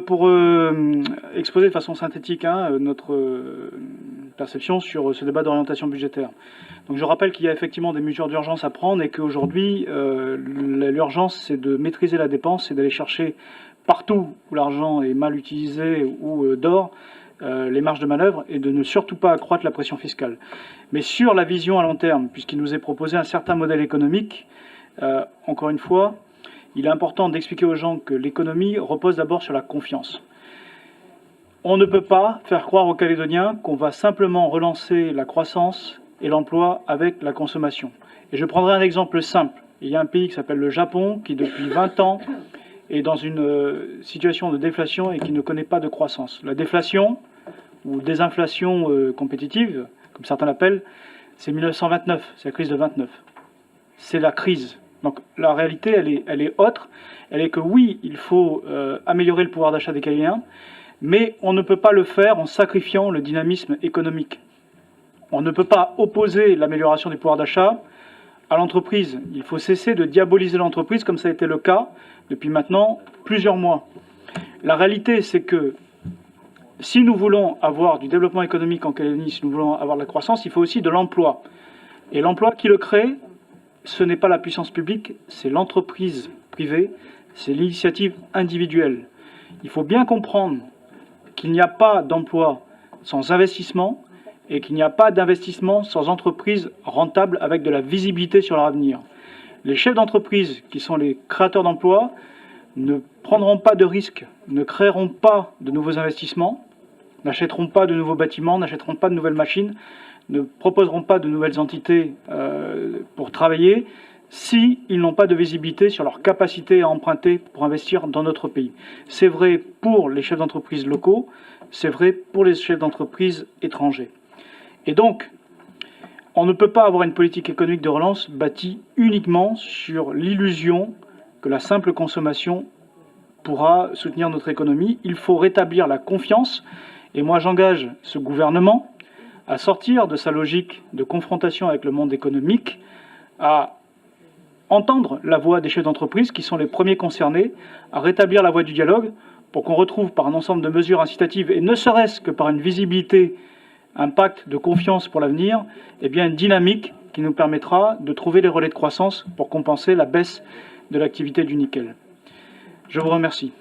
Pour exposer de façon synthétique notre perception sur ce débat d'orientation budgétaire. Donc je rappelle qu'il y a effectivement des mesures d'urgence à prendre et qu'aujourd'hui, l'urgence, c'est de maîtriser la dépense et d'aller chercher partout où l'argent est mal utilisé ou dort les marges de manœuvre et de ne surtout pas accroître la pression fiscale. Mais sur la vision à long terme, puisqu'il nous est proposé un certain modèle économique, encore une fois, il est important d'expliquer aux gens que l'économie repose d'abord sur la confiance. On ne peut pas faire croire aux Calédoniens qu'on va simplement relancer la croissance et l'emploi avec la consommation. Et je prendrai un exemple simple. Il y a un pays qui s'appelle le Japon qui, depuis 20 ans, est dans une situation de déflation et qui ne connaît pas de croissance. La déflation, ou désinflation compétitive, comme certains l'appellent, c'est 1929, c'est la crise de 29. C'est la crise. Donc la réalité, elle est autre. Elle est que oui, il faut améliorer le pouvoir d'achat des Calédoniens, mais on ne peut pas le faire en sacrifiant le dynamisme économique. On ne peut pas opposer l'amélioration du pouvoir d'achat à l'entreprise. Il faut cesser de diaboliser l'entreprise comme ça a été le cas depuis maintenant plusieurs mois. La réalité, c'est que si nous voulons avoir du développement économique en Calédonie, si nous voulons avoir de la croissance, il faut aussi de l'emploi. Et l'emploi qui le crée, ce n'est pas la puissance publique, c'est l'entreprise privée, c'est l'initiative individuelle. Il faut bien comprendre qu'il n'y a pas d'emploi sans investissement et qu'il n'y a pas d'investissement sans entreprise rentable avec de la visibilité sur leur avenir. Les chefs d'entreprise, qui sont les créateurs d'emplois, ne prendront pas de risques, ne créeront pas de nouveaux investissements, n'achèteront pas de nouveaux bâtiments, n'achèteront pas de nouvelles machines, ne proposeront pas de nouvelles entités pour travailler s'ils n'ont pas de visibilité sur leur capacité à emprunter pour investir dans notre pays. C'est vrai pour les chefs d'entreprise locaux, c'est vrai pour les chefs d'entreprise étrangers. Et donc, on ne peut pas avoir une politique économique de relance bâtie uniquement sur l'illusion que la simple consommation pourra soutenir notre économie. Il faut rétablir la confiance, et moi j'engage ce gouvernement à sortir de sa logique de confrontation avec le monde économique, à entendre la voix des chefs d'entreprise, qui sont les premiers concernés, à rétablir la voie du dialogue, pour qu'on retrouve par un ensemble de mesures incitatives, et ne serait-ce que par une visibilité, un pacte de confiance pour l'avenir, eh bien une dynamique qui nous permettra de trouver les relais de croissance pour compenser la baisse de l'activité du nickel. Je vous remercie.